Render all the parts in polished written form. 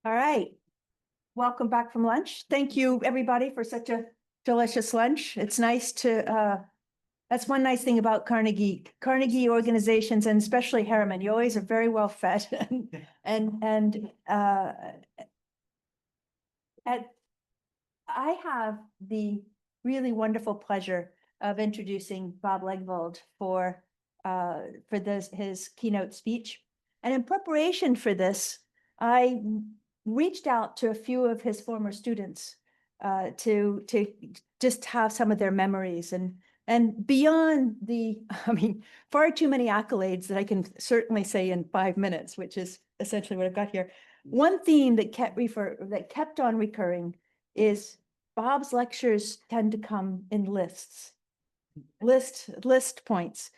All right. Welcome back from lunch. Thank you, everybody, for such a delicious lunch. It's nice to, that's one nice thing about Carnegie organizations, and especially Harriman. You always are very well fed and I have the really wonderful pleasure of introducing Bob Legvold for his keynote speech. And in preparation for this, I reached out to a few of his former students to just have some of their memories and beyond the, I mean, far too many accolades that I can certainly say in 5 minutes, which is essentially what I've got here. One theme that kept on recurring is Bob's lectures tend to come in lists, list points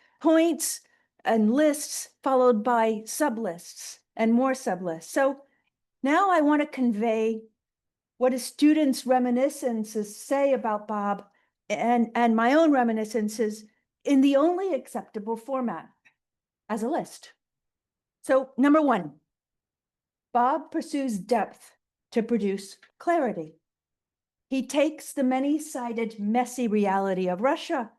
and lists followed by sublists and more sublists. So now I want to convey what a student's reminiscences say about Bob and my own reminiscences in the only acceptable format, as a list. So number 1, Bob pursues depth to produce clarity. He takes the many-sided, messy reality of Russia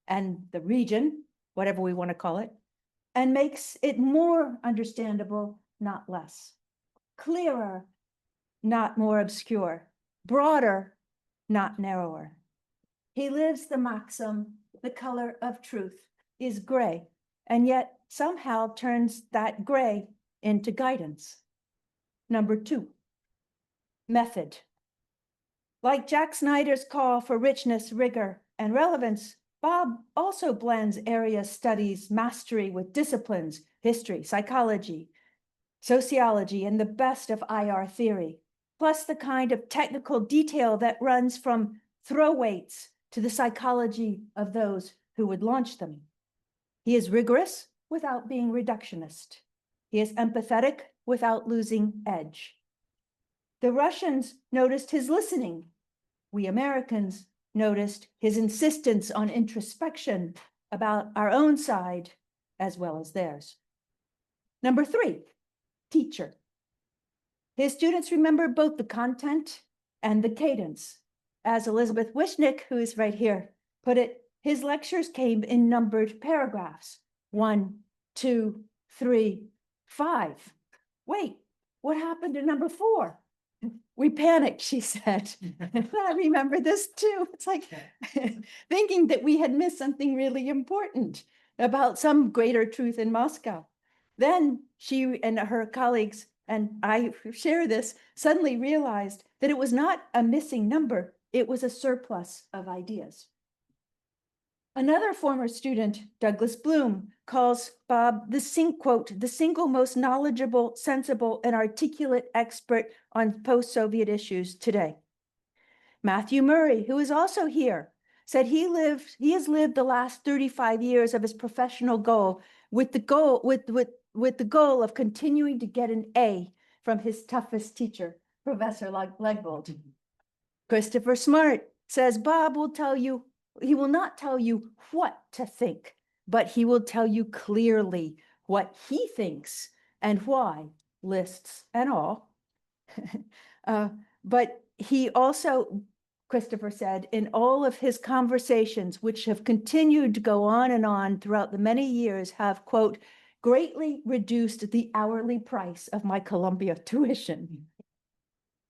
and the region, whatever we want to call it, and makes it more understandable, not less. Clearer, not more obscure. Broader, not narrower. He lives the maxim, the color of truth is gray, and yet somehow turns that gray into guidance. Number 2, method. Like Jack Snyder's call for richness, rigor, and relevance, Bob also blends area studies mastery with disciplines, history, psychology, sociology, and the best of IR theory, plus the kind of technical detail that runs from throw weights to the psychology of those who would launch them. He is rigorous without being reductionist. He is empathetic without losing edge. The Russians noticed his listening. We Americans noticed his insistence on introspection about our own side as well as theirs. Number 3, teacher. His students remember both the content and the cadence. As Elizabeth Wishnick, who is right here, put it, his lectures came in numbered paragraphs. 1, 2, 3, 5. Wait, what happened to number 4? We panicked, she said. I remember this too. It's like thinking that we had missed something really important about some greater truth in Moscow. Then she and her colleagues, and I share this, suddenly realized that it was not a missing number, it was a surplus of ideas. Another former student, Douglas Bloom, calls Bob the single most knowledgeable, sensible, and articulate expert on post-Soviet issues today. Matthew Murray, who is also here, said he has lived the last 35 years of his professional goal with the goal of continuing to get an A from his toughest teacher, Professor Legvold. Christopher Smart says Bob will tell you, he will not tell you what to think, but he will tell you clearly what he thinks and why, lists and all. But he also, Christopher said, in all of his conversations, which have continued to go on and on throughout the many years, have, quote, greatly reduced the hourly price of my Columbia tuition.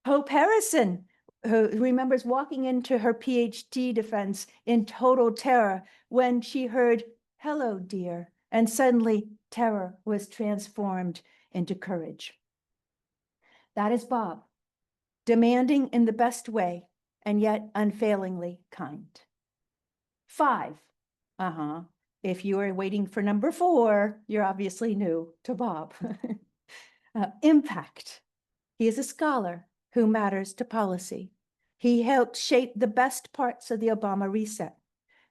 Hope Harrison, who remembers walking into her PhD defense in total terror when she heard, hello, dear, and suddenly terror was transformed into courage. That is Bob, demanding in the best way, and yet unfailingly kind. 5, if you are waiting for number 4, you're obviously new to Bob. Impact. He is a scholar who matters to policy. He helped shape the best parts of the Obama reset.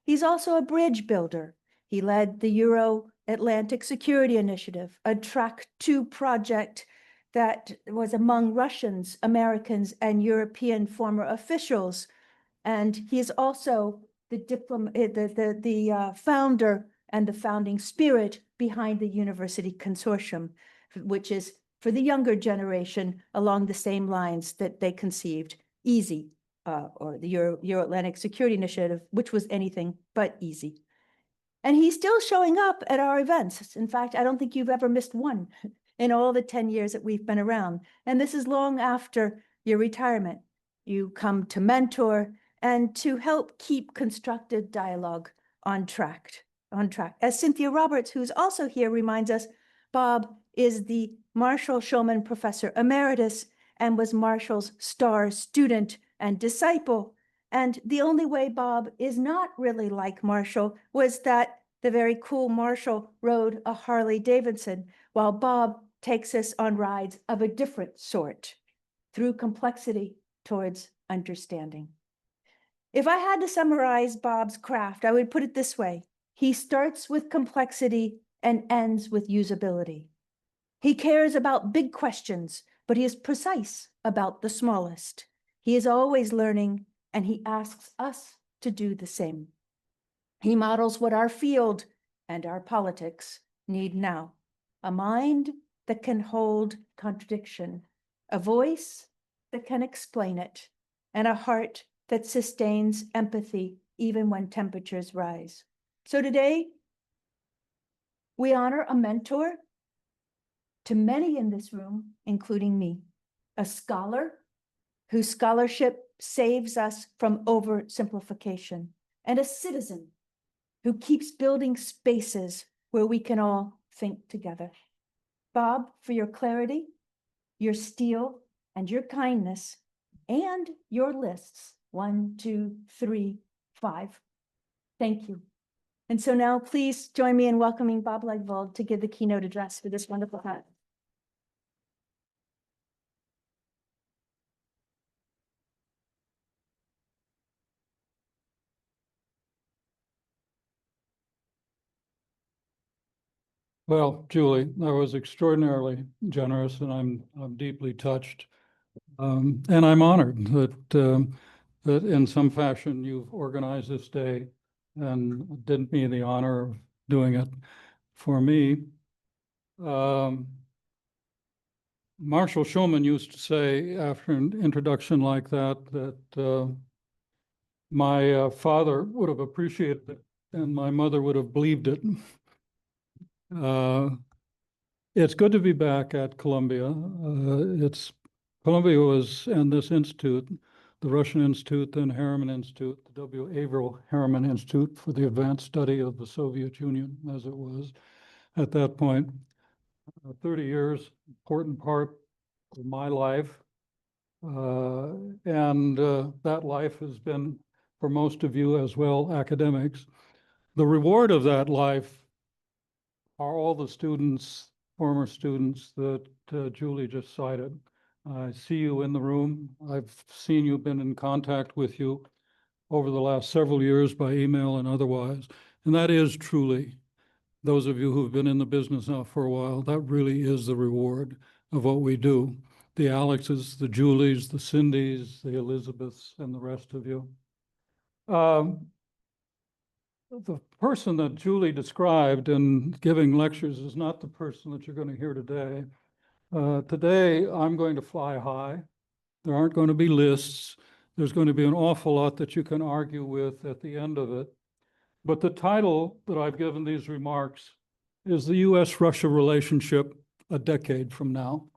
He's also a bridge builder. He led the Euro-Atlantic Security Initiative, a Track 2 project that was among Russians, Americans, and European former officials. And he is also the founder and the founding spirit behind the University Consortium, which is for the younger generation along the same lines that they conceived, easy, or the Euro-Atlantic Security Initiative, which was anything but easy. And he's still showing up at our events. In fact, I don't think you've ever missed one in all the 10 years that we've been around. And this is long after your retirement. You come to mentor and to help keep constructive dialogue on track. As Cynthia Roberts, who's also here, reminds us, Bob is the Marshall Shulman Professor Emeritus and was Marshall's star student and disciple. And the only way Bob is not really like Marshall was that the very cool Marshall rode a Harley Davidson, while Bob takes us on rides of a different sort, through complexity towards understanding. If I had to summarize Bob's craft, I would put it this way. He starts with complexity and ends with usability. He cares about big questions, but he is precise about the smallest. He is always learning, and he asks us to do the same. He models what our field and our politics need now: a mind that can hold contradiction, a voice that can explain it, and a heart that sustains empathy even when temperatures rise. So today, we honor a mentor to many in this room, including me, a scholar whose scholarship saves us from oversimplification, and a citizen who keeps building spaces where we can all think together. Bob, for your clarity, your steel, and your kindness, and your lists, 1, 2, 3, 5. Thank you. And so now please join me in welcoming Bob Legvold to give the keynote address for this wonderful time. Well, Julie, that was extraordinarily generous, and I'm deeply touched, and I'm honored that in some fashion you've organized this day and did me the honor of doing it for me. Marshall Shulman used to say after an introduction like that my father would have appreciated it and my mother would have believed it. It's good to be back at Columbia. Columbia was, and this institute, the Russian Institute, then Harriman Institute, the W. Averill Harriman Institute for the Advanced Study of the Soviet Union, as it was at that point. 30 years, important part of my life. And that life has been, for most of you as well, academics. The reward of that life are all the students, former students that Julie just cited. I see you in the room. I've seen you, been in contact with you over the last several years by email and otherwise. And that is truly, those of you who've been in the business now for a while, that really is the reward of what we do. The Alexes, the Julies, the Cindys, the Elizabeths, and the rest of you. The person that Julie described in giving lectures is not the person that you're going to hear today. Today, I'm going to fly high. There aren't going to be lists. There's going to be an awful lot that you can argue with at the end of it. But the title that I've given these remarks is the US-Russia relationship a decade from now.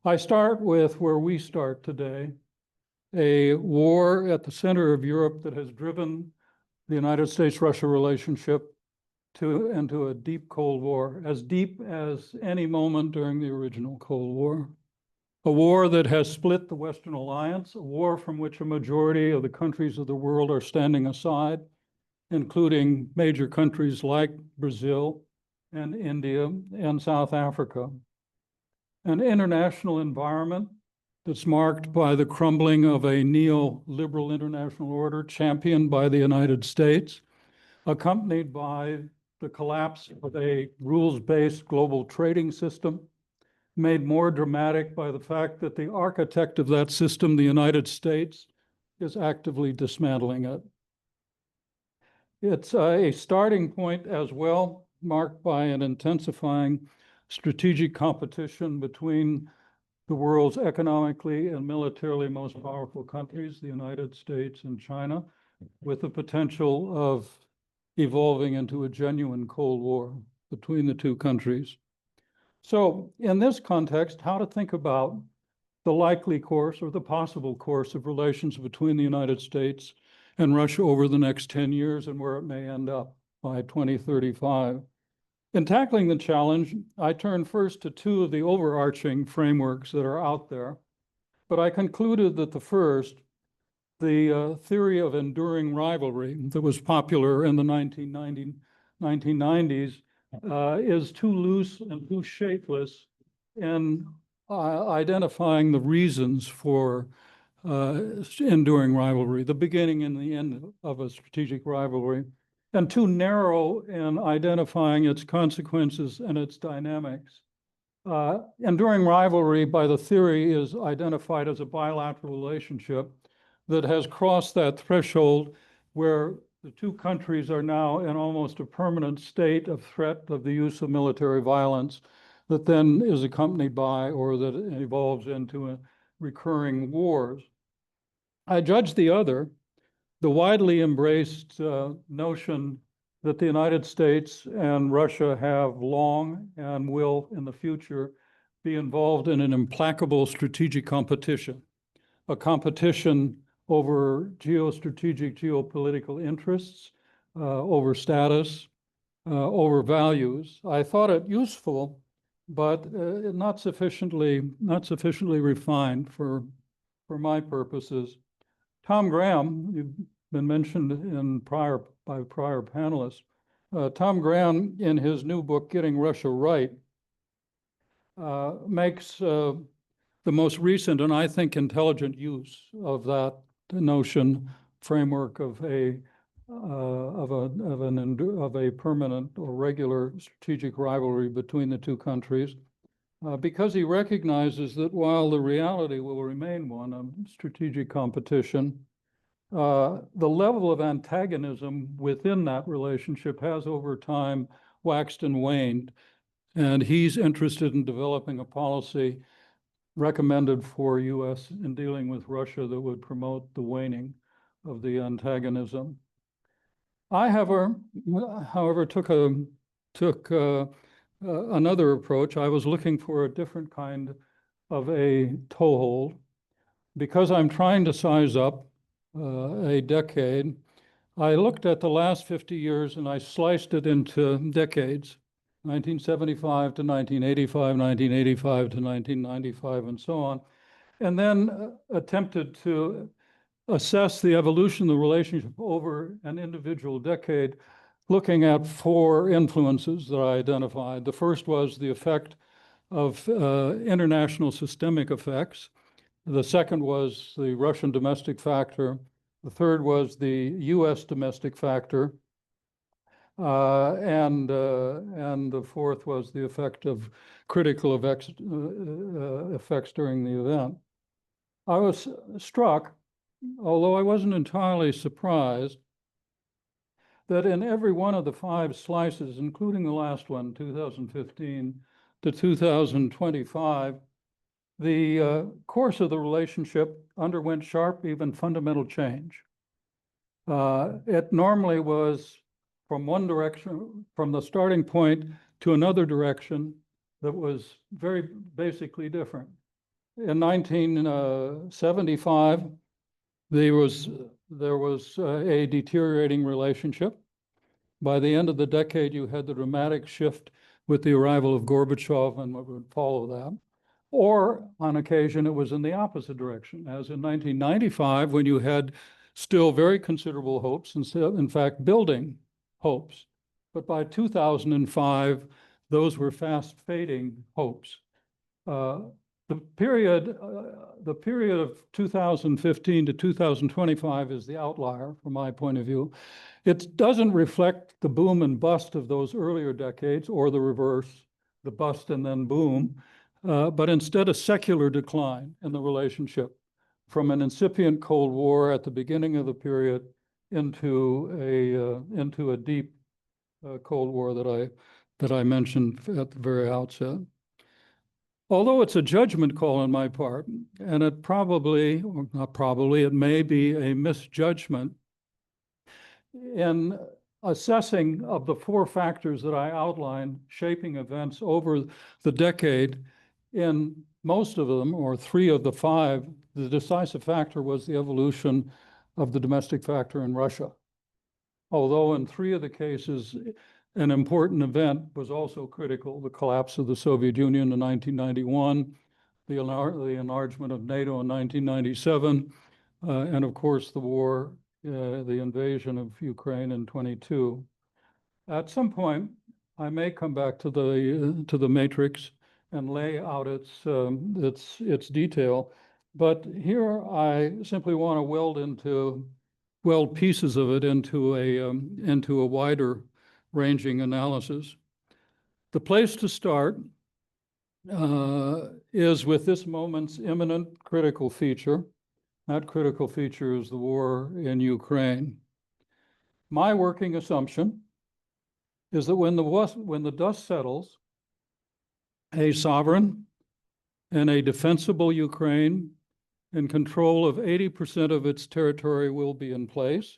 I start with where we start today, a war at the center of Europe that has driven the United States-Russia relationship into a deep Cold War, as deep as any moment during the original Cold War. A war that has split the Western alliance, a war from which a majority of the countries of the world are standing aside, including major countries like Brazil and India and South Africa. An international environment that's marked by the crumbling of a neoliberal international order championed by the United States, accompanied by the collapse of a rules-based global trading system, made more dramatic by the fact that the architect of that system, the United States, is actively dismantling it. It's a starting point as well, marked by an intensifying strategic competition between the world's economically and militarily most powerful countries, the United States and China, with the potential of evolving into a genuine Cold War between the two countries. So in this context, how to think about the likely course or the possible course of relations between the United States and Russia over the next 10 years and where it may end up by 2035. In tackling the challenge, I turn first to two of the overarching frameworks that are out there, but I concluded that the first, the theory of enduring rivalry that was popular in the 1990s, is too loose and too shapeless in identifying the reasons for enduring rivalry, the beginning and the end of a strategic rivalry, and too narrow in identifying its consequences and its dynamics. Enduring rivalry by the theory is identified as a bilateral relationship that has crossed that threshold where the two countries are now in almost a permanent state of threat of the use of military violence that then is accompanied by or that evolves into recurring wars. I judge the other, the widely embraced notion that the United States and Russia have long and will in the future be involved in an implacable strategic competition, a competition over geostrategic, geopolitical interests, over status, over values. I thought it useful, but not sufficiently refined for my purposes. Tom Graham, you've been mentioned by prior panelists. Tom Graham, in his new book, Getting Russia Right, makes the most recent and I think intelligent use of that notion framework of a permanent or regular strategic rivalry between the two countries, because he recognizes that while the reality will remain one of strategic competition, the level of antagonism within that relationship has over time waxed and waned. And he's interested in developing a policy recommended for US in dealing with Russia that would promote the waning of the antagonism. I, however, took another approach. I was looking for a different kind of a toehold. Because I'm trying to size up a decade, I looked at the last 50 years and I sliced it into decades, 1975 to 1985, 1985 to 1995, and so on, and then attempted to assess the evolution of the relationship over an individual decade, looking at four influences that I identified. The first was the effect of international systemic effects. The second was the Russian domestic factor. The third was the US domestic factor. And the fourth was the effect of critical effects during the event. I was struck, although I wasn't entirely surprised, that in every one of the five slices, including the last one, 2015 to 2025, the course of the relationship underwent sharp, even fundamental change. It normally was from one direction, from the starting point to another direction that was very basically different. In 1975, there was a deteriorating relationship. By the end of the decade, you had the dramatic shift with the arrival of Gorbachev and what would follow that. Or on occasion, it was in the opposite direction, as in 1995, when you had still very considerable hopes, and in fact, building hopes. But by 2005, those were fast fading hopes. The period of 2015 to 2025 is the outlier from my point of view. It doesn't reflect the boom and bust of those earlier decades or the reverse, the bust and then boom, but instead a secular decline in the relationship from an incipient Cold War at the beginning of the period into a deep Cold War that that I mentioned at the very outset. Although it's a judgment call on my part, and it probably, or not probably, it may be a misjudgment in assessing of the four factors that I outlined shaping events over the decade. In most of them, or three of the five, the decisive factor was the evolution of the domestic factor in Russia. Although in three of the cases, an important event was also critical: the collapse of the Soviet Union in 1991, the enlargement of NATO in 1997, and of course the war, the invasion of Ukraine in 22. At some point, I may come back to the matrix and lay out its detail, but here I simply want to weld pieces of it into a wider ranging analysis. The place to start is with this moment's imminent critical feature. That critical feature is the war in Ukraine. My working assumption is that when the dust settles, a sovereign and a defensible Ukraine in control of 80% of its territory will be in place.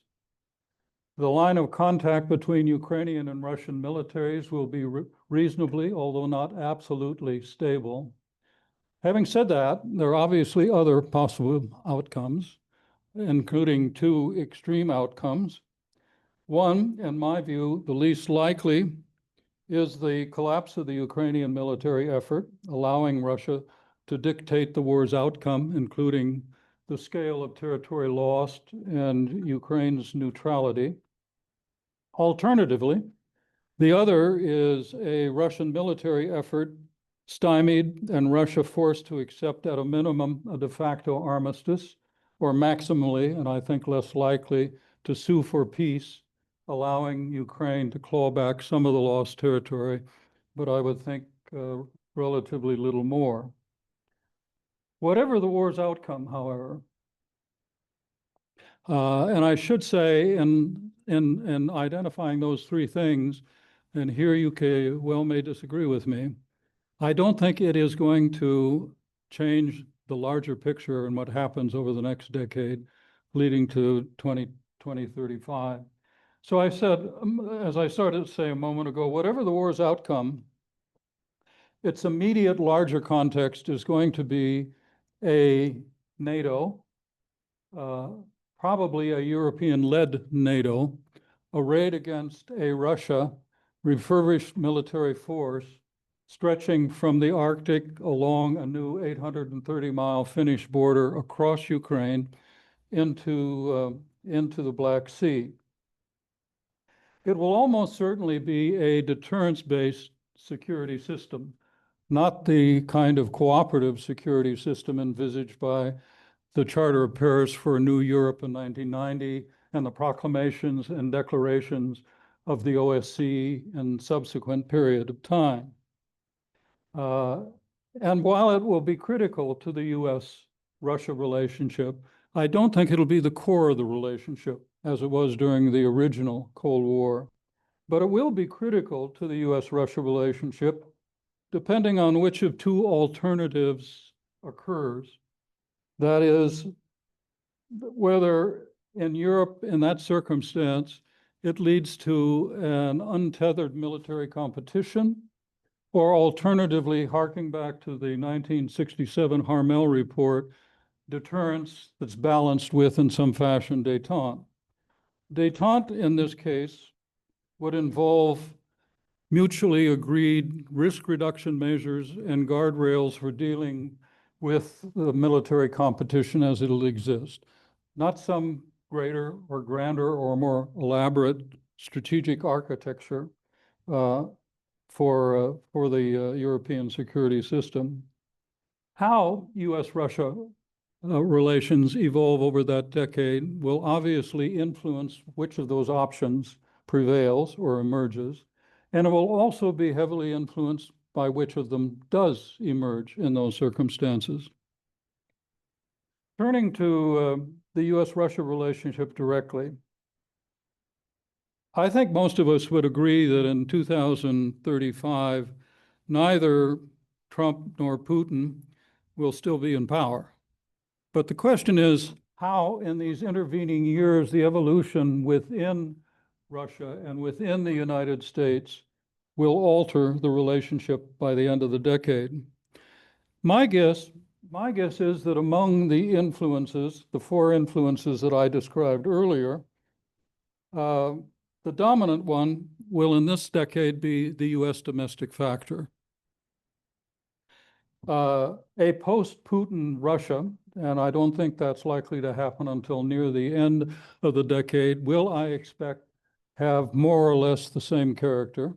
The line of contact between Ukrainian and Russian militaries will be reasonably, although not absolutely, stable. Having said that, there are obviously other possible outcomes, including two extreme outcomes. One, in my view, the least likely, is the collapse of the Ukrainian military effort, allowing Russia to dictate the war's outcome, including the scale of territory lost and Ukraine's neutrality. Alternatively, the other is a Russian military effort stymied and Russia forced to accept at a minimum a de facto armistice, or maximally, and I think less likely, to sue for peace, allowing Ukraine to claw back some of the lost territory, but I would think relatively little more. Whatever the war's outcome, however, and I should say in identifying those three things, and here you may disagree with me, I don't think it is going to change the larger picture and what happens over the next decade leading to 2035. So I said, as I started to say a moment ago, whatever the war's outcome, its immediate larger context is going to be a NATO, probably a European-led NATO, arrayed against a Russia refurbished military force stretching from the Arctic along a new 830-mile Finnish border across Ukraine into the Black Sea. It will almost certainly be a deterrence-based security system, not the kind of cooperative security system envisaged by the Charter of Paris for a New Europe in 1990 and the proclamations and declarations of the OSCE and subsequent period of time. And while it will be critical to the US-Russia relationship, I don't think it'll be the core of the relationship as it was during the original Cold War. But it will be critical to the US-Russia relationship depending on which of two alternatives occurs. That is, whether in Europe, in that circumstance, it leads to an untethered military competition, or alternatively, harking back to the 1967 Harmel report, deterrence that's balanced with, in some fashion, détente. Détente, in this case, would involve mutually agreed risk reduction measures and guardrails for dealing with the military competition as it'll exist. Not some greater or grander or more elaborate strategic architecture for the European security system. How US-Russia relations evolve over that decade will obviously influence which of those options prevails or emerges, and it will also be heavily influenced by which of them does emerge in those circumstances. Turning to the US-Russia relationship directly, I think most of us would agree that in 2035, neither Trump nor Putin will still be in power. But the question is how, in these intervening years, the evolution within Russia and within the United States will alter the relationship by the end of the decade. My guess is that among the influences, the four influences that I described earlier, the dominant one will in this decade be the US domestic factor. A post-Putin Russia, and I don't think that's likely to happen until near the end of the decade, will, I expect, have more or less the same character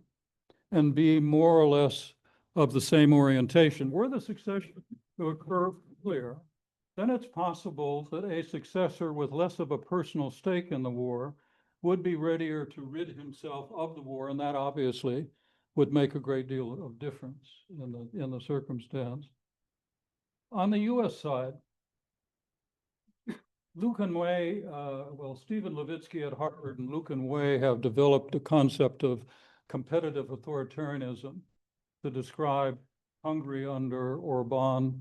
and be more or less of the same orientation. Were the succession to occur clear, then it's possible that a successor with less of a personal stake in the war would be readier to rid himself of the war, and that obviously would make a great deal of difference in the circumstance. On the US side, Luke and Wei, Stephen Levitsky at Harvard and Luke and Wei have developed a concept of competitive authoritarianism to describe Hungary under Orban,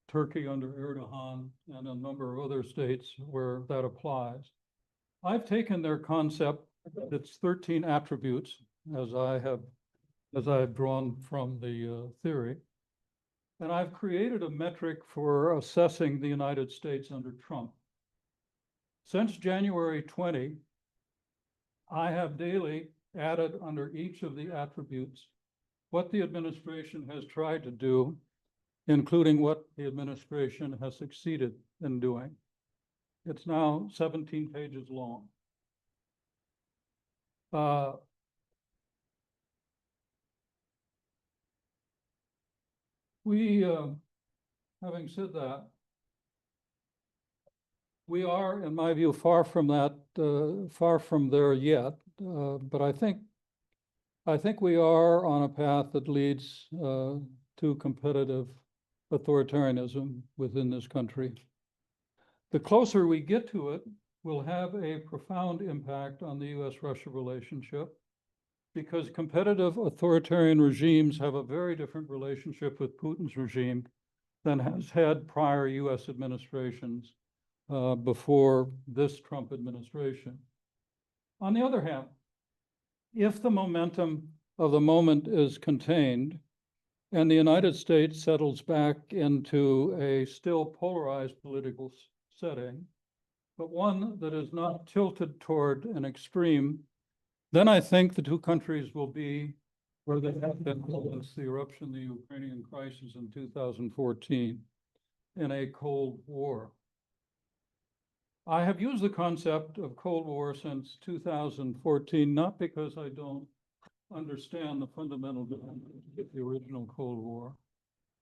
Turkey under Erdogan, and a number of other states where that applies. I've taken their concept, its 13 attributes, as I have drawn from the theory, and I've created a metric for assessing the United States under Trump. Since January 20, I have daily added under each of the attributes what the administration has tried to do, including what the administration has succeeded in doing. It's now 17 pages long. Having said that, we are, in my view, far from there yet. But I think we are on a path that leads to competitive authoritarianism within this country. The closer we get to it will have a profound impact on the US-Russia relationship, because competitive authoritarian regimes have a very different relationship with Putin's regime than has had prior US administrations before this Trump administration. On the other hand, if the momentum of the moment is contained and the United States settles back into a still polarized political setting, but one that is not tilted toward an extreme, then I think the two countries will be where they have been since the eruption of the Ukrainian crisis in 2014, in a Cold War. I have used the concept of Cold War since 2014, not because I don't understand the fundamental differences with the original Cold War,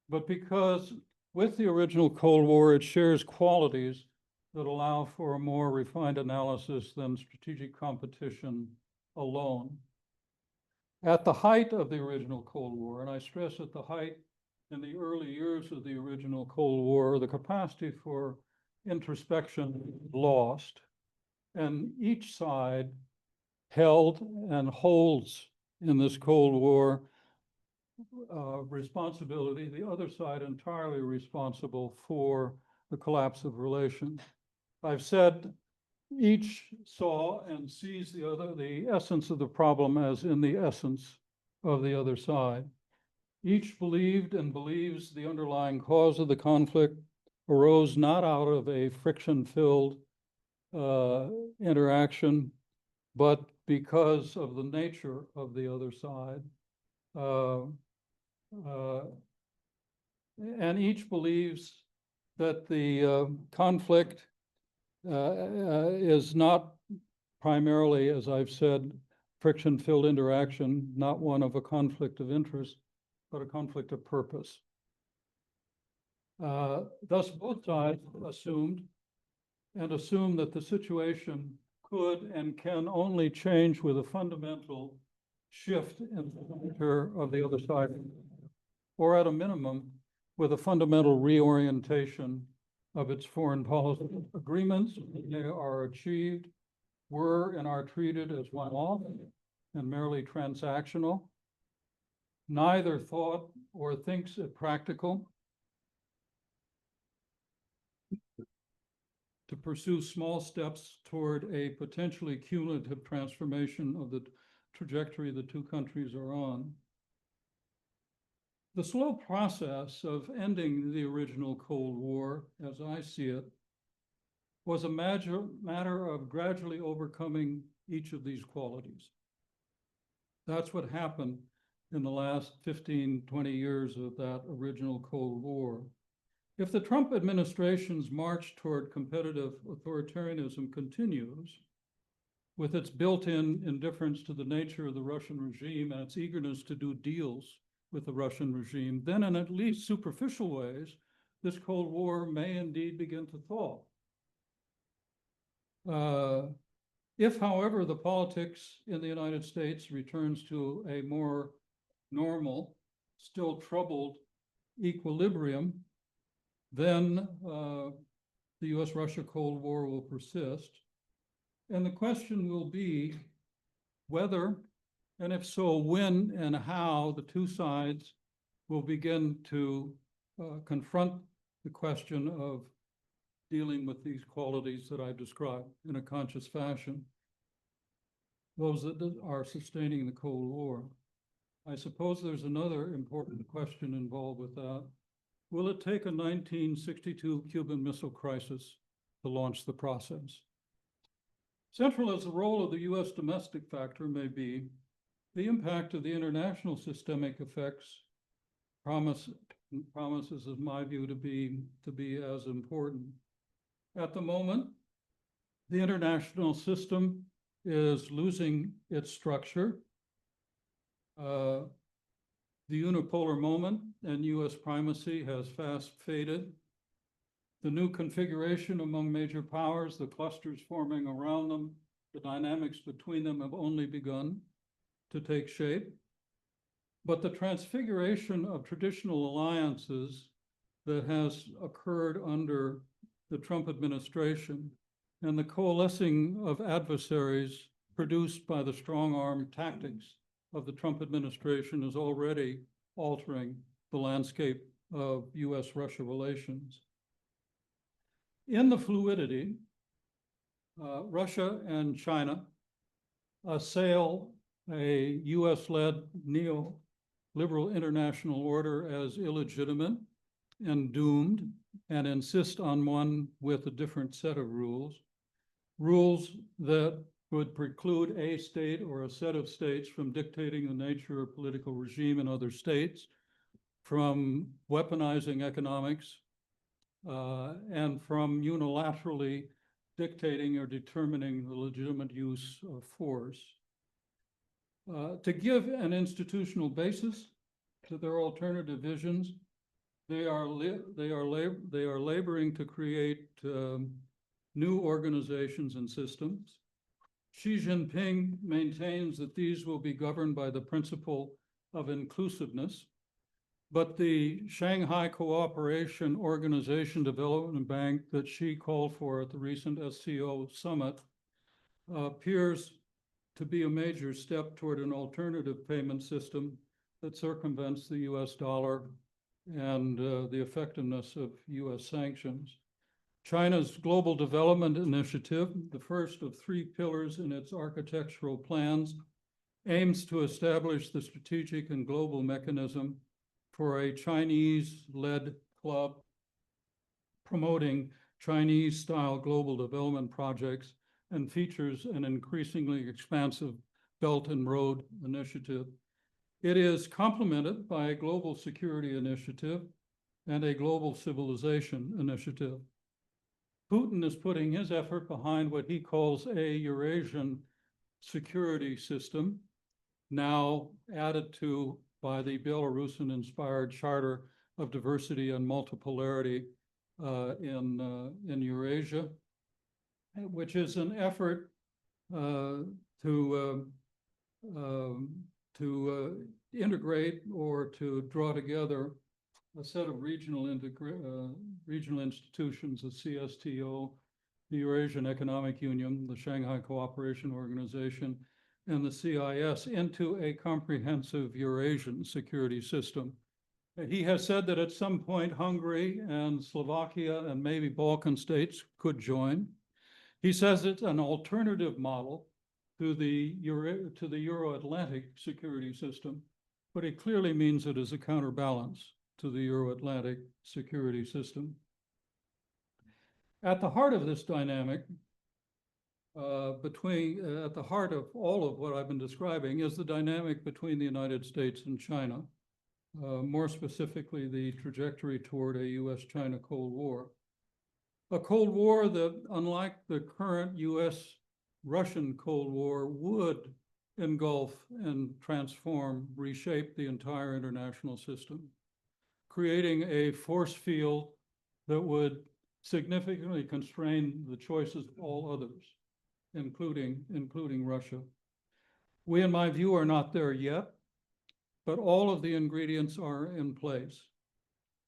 but because with the original Cold War, it shares qualities that allow for a more refined analysis than strategic competition alone. At the height of the original Cold War, and I stress at the height in the early years of the original Cold War, the capacity for introspection lost, and each side held and holds in this Cold War responsibility, the other side entirely responsible for the collapse of relations. I've said each saw and sees the essence of the problem as in the essence of the other side. Each believed and believes the underlying cause of the conflict arose not out of a friction-filled interaction, but because of the nature of the other side. And each believes that the conflict is not primarily, as I've said, friction-filled interaction, not one of a conflict of interest, but a conflict of purpose. Thus, both sides assumed that the situation could and can only change with a fundamental shift in the nature of the other side, or at a minimum, with a fundamental reorientation of its foreign policy agreements. They are achieved, were and are treated as one-off and merely transactional. Neither thought or thinks it practical to pursue small steps toward a potentially cumulative transformation of the trajectory the two countries are on. The slow process of ending the original Cold War, as I see it, was a matter of gradually overcoming each of these qualities. That's what happened in the last 15, 20 years of that original Cold War. If the Trump administration's march toward competitive authoritarianism continues, with its built-in indifference to the nature of the Russian regime and its eagerness to do deals with the Russian regime, then in at least superficial ways, this Cold War may indeed begin to thaw. If, however, the politics in the United States returns to a more normal, still troubled equilibrium, then the US-Russia Cold War will persist. And the question will be whether, and if so, when and how the two sides will begin to confront the question of dealing with these qualities that I've described in a conscious fashion, those that are sustaining the Cold War. I suppose there's another important question involved with that. Will it take a 1962 Cuban Missile Crisis to launch the process? Central as the role of the US domestic factor may be, the impact of the international systemic effects promises, in my view, to be as important. At the moment, the international system is losing its structure. The unipolar moment and US primacy has fast faded. The new configuration among major powers, the clusters forming around them, the dynamics between them have only begun to take shape. But the transfiguration of traditional alliances that has occurred under the Trump administration and the coalescing of adversaries produced by the strong-arm tactics of the Trump administration is already altering the landscape of US-Russia relations. In the fluidity, Russia and China assail a US-led neoliberal international order as illegitimate and doomed, and insist on one with a different set of rules, rules that would preclude a state or a set of states from dictating the nature of political regime in other states, from weaponizing economics, and from unilaterally dictating or determining the legitimate use of force. To give an institutional basis to their alternative visions, they are laboring to create new organizations and systems. Xi Jinping maintains that these will be governed by the principle of inclusiveness, but the Shanghai Cooperation Organization Development Bank that Xi called for at the recent SCO summit appears to be a major step toward an alternative payment system that circumvents the US dollar and the effectiveness of US sanctions. China's Global Development Initiative, the first of 3 pillars in its architectural plans, aims to establish the strategic and global mechanism for a Chinese-led club promoting Chinese-style global development projects and features an increasingly expansive Belt and Road Initiative. It is complemented by a global security initiative and a global civilization initiative. Putin is putting his effort behind what he calls a Eurasian security system, now added to by the Belarusian-inspired Charter of Diversity and Multipolarity in Eurasia, which is an effort to integrate or to draw together a set of regional institutions, the CSTO, the Eurasian Economic Union, the Shanghai Cooperation Organization, and the CIS into a comprehensive Eurasian security system. He has said that at some point Hungary and Slovakia and maybe Balkan states could join. He says it's an alternative model to the Euro-Atlantic security system, but it clearly means it is a counterbalance to the Euro-Atlantic security system. At the heart of this dynamic, at the heart of all of what I've been describing is the dynamic between the United States and China, more specifically the trajectory toward a US-China Cold War. A Cold War that, unlike the current US-Russian Cold War, would engulf and transform, reshape the entire international system, creating a force field that would significantly constrain the choices of all others, including Russia. We, in my view, are not there yet, but all of the ingredients are in place.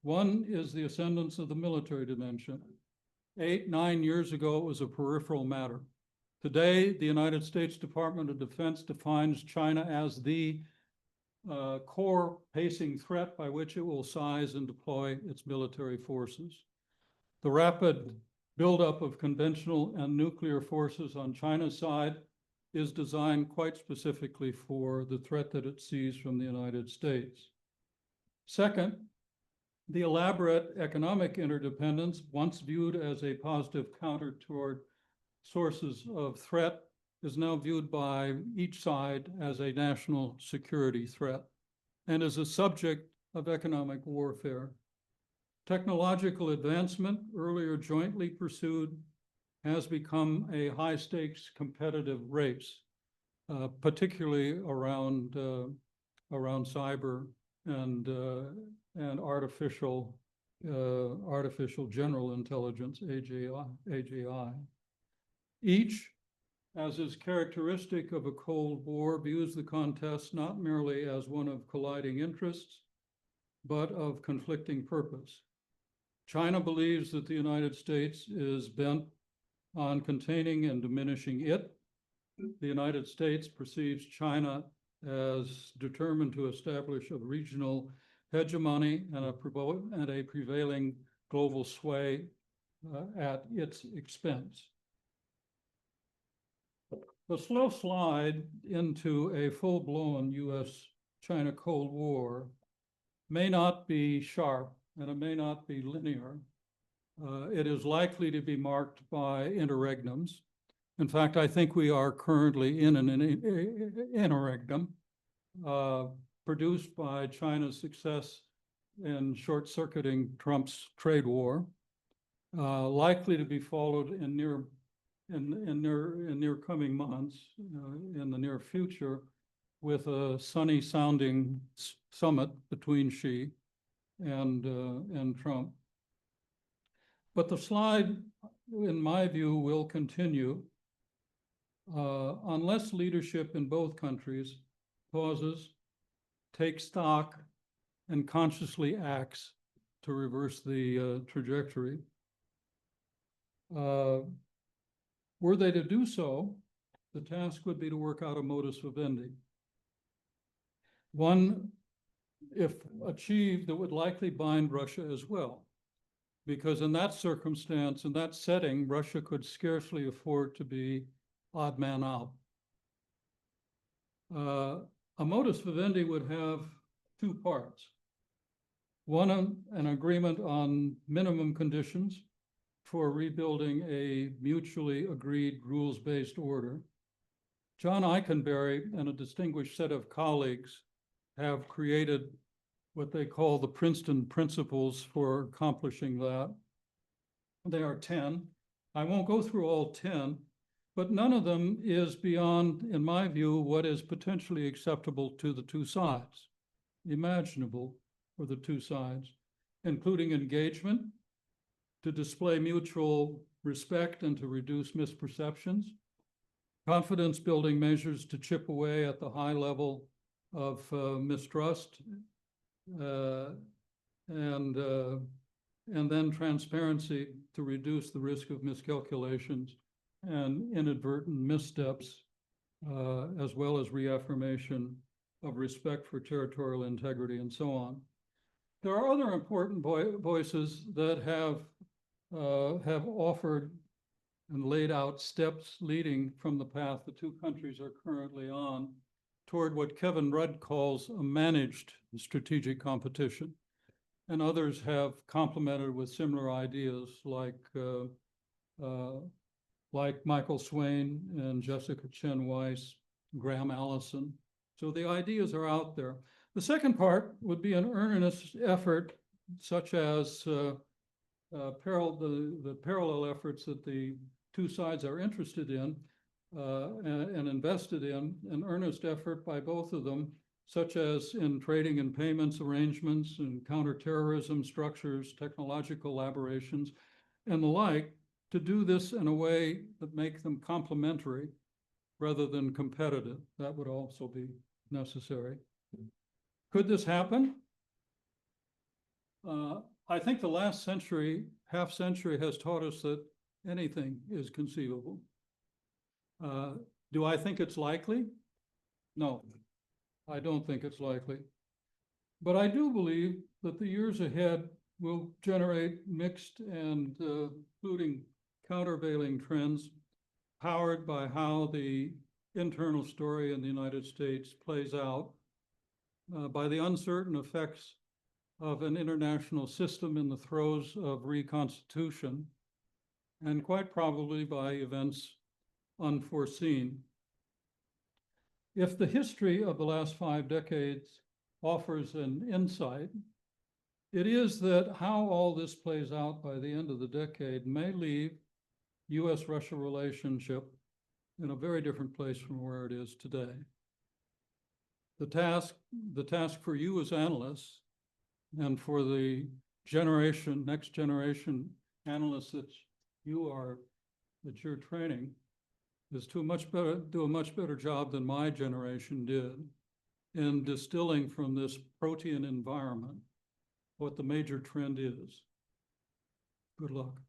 One is the ascendance of the military dimension. 8-9 years ago, it was a peripheral matter. Today, the United States Department of Defense defines China as the core pacing threat by which it will size and deploy its military forces. The rapid buildup of conventional and nuclear forces on China's side is designed quite specifically for the threat that it sees from the United States. Second, the elaborate economic interdependence, once viewed as a positive counter toward sources of threat, is now viewed by each side as a national security threat and is a subject of economic warfare. Technological advancement, earlier jointly pursued, has become a high-stakes competitive race, particularly around cyber and artificial general intelligence, AGI. Each, as is characteristic of a Cold War, views the contest not merely as one of colliding interests, but of conflicting purpose. China believes that the United States is bent on containing and diminishing it. The United States perceives China as determined to establish a regional hegemony and a prevailing global sway at its expense. The slow slide into a full-blown US-China Cold War may not be sharp and it may not be linear. It is likely to be marked by interregnums. In fact, I think we are currently in an interregnum produced by China's success in short-circuiting Trump's trade war, likely to be followed in near coming months, in the near future, with a sunny-sounding summit between Xi and Trump. But the slide, in my view, will continue unless leadership in both countries pauses, takes stock, and consciously acts to reverse the trajectory. Were they to do so, the task would be to work out a modus vivendi. One, if achieved, that would likely bind Russia as well, because in that circumstance, in that setting, Russia could scarcely afford to be odd man out. A modus vivendi would have two parts. One, an agreement on minimum conditions for rebuilding a mutually agreed rules-based order. John Eikenberry and a distinguished set of colleagues have created what they call the Princeton Principles for accomplishing that. They are 10. I won't go through all 10, but none of them is beyond, in my view, what is potentially acceptable to the two sides, imaginable for the two sides, including engagement to display mutual respect and to reduce misperceptions, confidence-building measures to chip away at the high level of mistrust, and and then transparency to reduce the risk of miscalculations and inadvertent missteps, as well as reaffirmation of respect for territorial integrity and so on. There are other important voices that have offered and laid out steps leading from the path the two countries are currently on toward what Kevin Rudd calls a managed strategic competition. And others have complemented with similar ideas like Michael Swain and Jessica Chen Weiss, Graham Allison. So the ideas are out there. The second part would be an earnest effort, such as the parallel efforts that the two sides are interested in and invested in, an earnest effort by both of them, such as in trading and payments arrangements and counterterrorism structures, technological collaborations, and the like, to do this in a way that makes them complementary rather than competitive. That would also be necessary. Could this happen? I think the last half century has taught us that anything is conceivable. Do I think it's likely? No, I don't think it's likely. But I do believe that the years ahead will generate mixed and including countervailing trends powered by how the internal story in the United States plays out, by the uncertain effects of an international system in the throes of reconstitution, and quite probably by events unforeseen. If the history of the last 5 decades offers an insight, it is that how all this plays out by the end of the decade may leave US-Russia relationship in a very different place from where it is today. The task for you as analysts and for the next generation analysts that you're training is to do a much better job than my generation did in distilling from this protean environment what the major trend is. Good luck.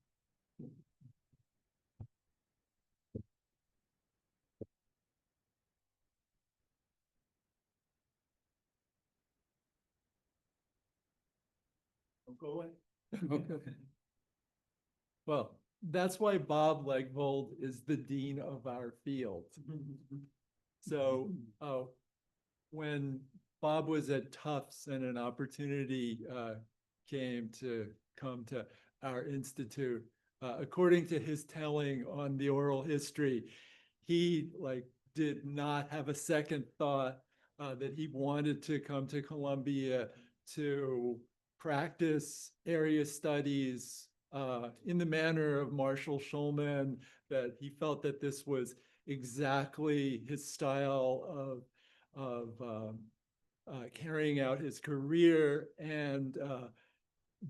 Go away. Okay. Well, that's why Bob Legvold is the dean of our field. So when Bob was at Tufts and an opportunity came to come to our institute, according to his telling on the oral history, he did not have a second thought that he wanted to come to Columbia to practice area studies in the manner of Marshall Schulman, that he felt that this was exactly his style of carrying out his career. And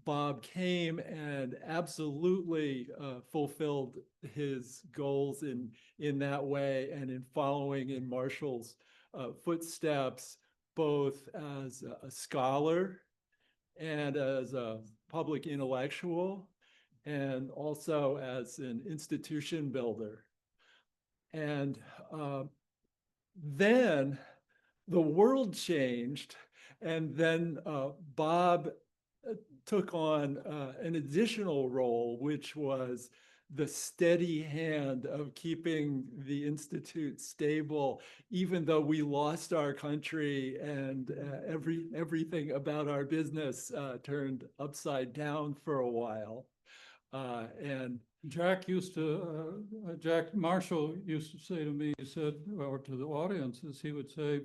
Bob came and absolutely fulfilled his goals in that way, and in following in Marshall's footsteps, both as a scholar and as a public intellectual, and also as an institution builder. And then the world changed, and then Bob took on an additional role, which was the steady hand of keeping the Institute stable, even though we lost our country and everything about our business turned upside down for a while. And Jack Marshall used to say to me, he said, or to the audiences, he would say,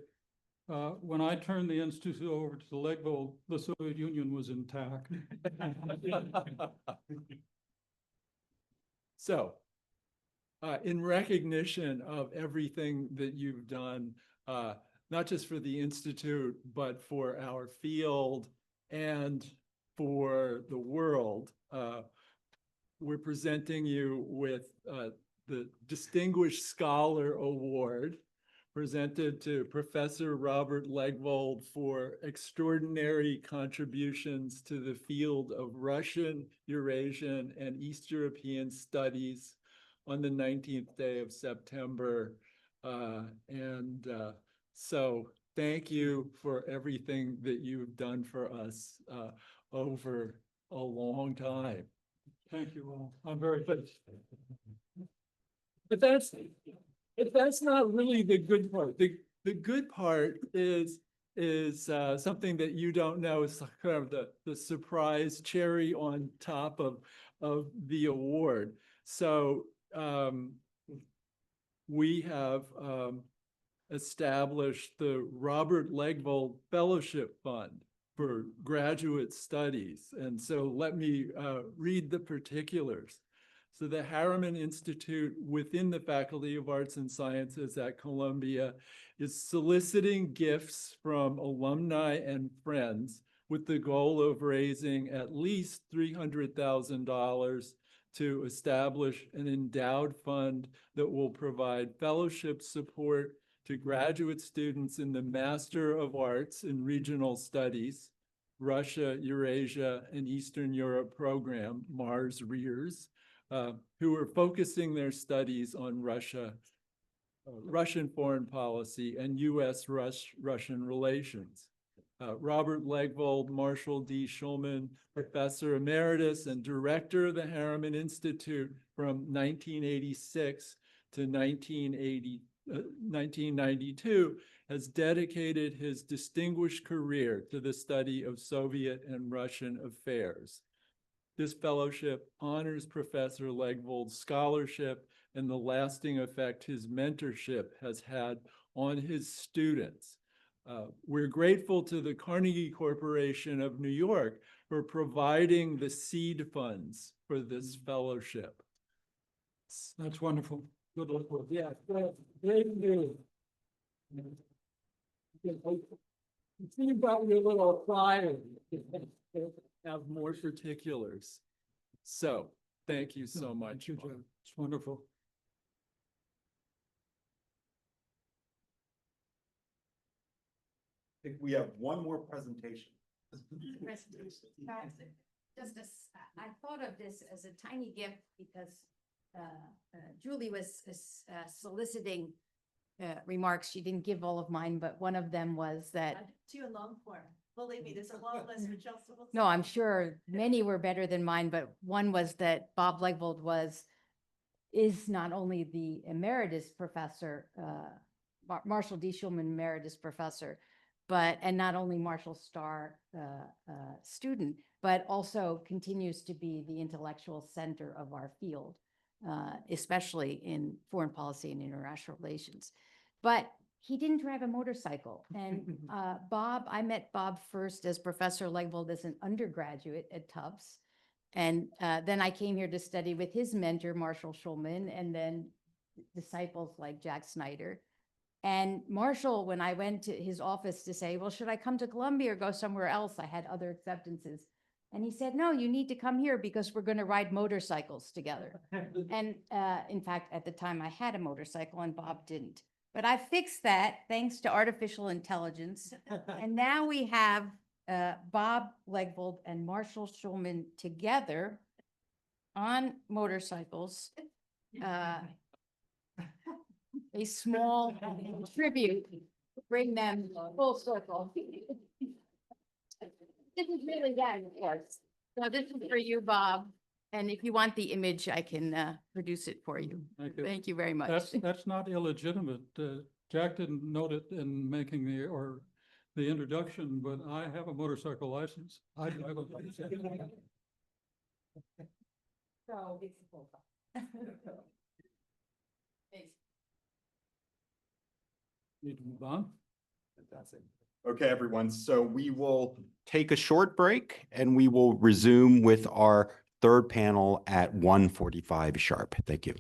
when I turned the Institute over to the Legvold, the Soviet Union was intact. So, in recognition of everything that you've done, not just for the Institute, but for our field and for the world, we're presenting you with the Distinguished Scholar Award presented to Professor Robert Legvold for extraordinary contributions to the field of Russian, Eurasian, and East European studies on the 19th day of September. So thank you for everything that you've done for us over a long time. Thank you all. I'm very pleased. But that's not really the good part. The good part is something that you don't know. It's kind of the surprise cherry on top of the award. So we have established the Robert Legvold Fellowship Fund for graduate studies. And so let me read the particulars. So the Harriman Institute within the Faculty of Arts and Sciences at Columbia is soliciting gifts from alumni and friends with the goal of raising at least $300,000 to establish an endowed fund that will provide fellowship support to graduate students in the Master of Arts in Regional Studies, Russia, Eurasia, and Eastern Europe program, MARS-REARS, who are focusing their studies on Russian foreign policy and U.S.-Russian relations. Robert Legvold, Marshall D. Schulman, Professor Emeritus and Director of the Harriman Institute from 1986 to 1992, has dedicated his distinguished career to the study of Soviet and Russian affairs. This fellowship honors Professor Legvold's scholarship and the lasting effect his mentorship has had on his students. We're grateful to the Carnegie Corporation of New York for providing the seed funds for this fellowship. That's wonderful. Good luck with it. Yeah, great news. You see about your little flyer. Have more particulars. So thank you so much. Thank you, Joe. It's wonderful. I think we have one more presentation. I thought of this as a tiny gift because Julie was soliciting remarks. She didn't give all of mine, but one of them was that. Too long for. Believe me, there's a long list for Chelsea. No, I'm sure many were better than mine, but one was that Bob Legvold is not only the emeritus professor, Marshall D. Schulman emeritus professor, and not only Marshall Starr student, but also continues to be the intellectual center of our field, especially in foreign policy and international relations. But he didn't drive a motorcycle. And I met Bob first as Professor Legvold as an undergraduate at Tufts. And then I came here to study with his mentor, Marshall Schulman, and then disciples like Jack Snyder. And Marshall, when I went to his office to say, well, should I come to Columbia or go somewhere else? I had other acceptances. And he said, no, you need to come here because we're going to ride motorcycles together. And in fact, at the time I had a motorcycle and Bob didn't. But I fixed that thanks to artificial intelligence. And now we have Bob Legvold and Marshall Schulman together on motorcycles. A small tribute, bring them full circle. This is really that, of course. So this is for you, Bob. And if you want the image, I can produce it for you. Thank you. Thank you very much. That's not illegitimate. Jack didn't note it in making the introduction, but I have a motorcycle license. I drive a motorcycle. So it's a full. Need to move on. Fantastic. Okay, everyone. So we will take a short break and we will resume with our third panel at 1:45 sharp. Thank you.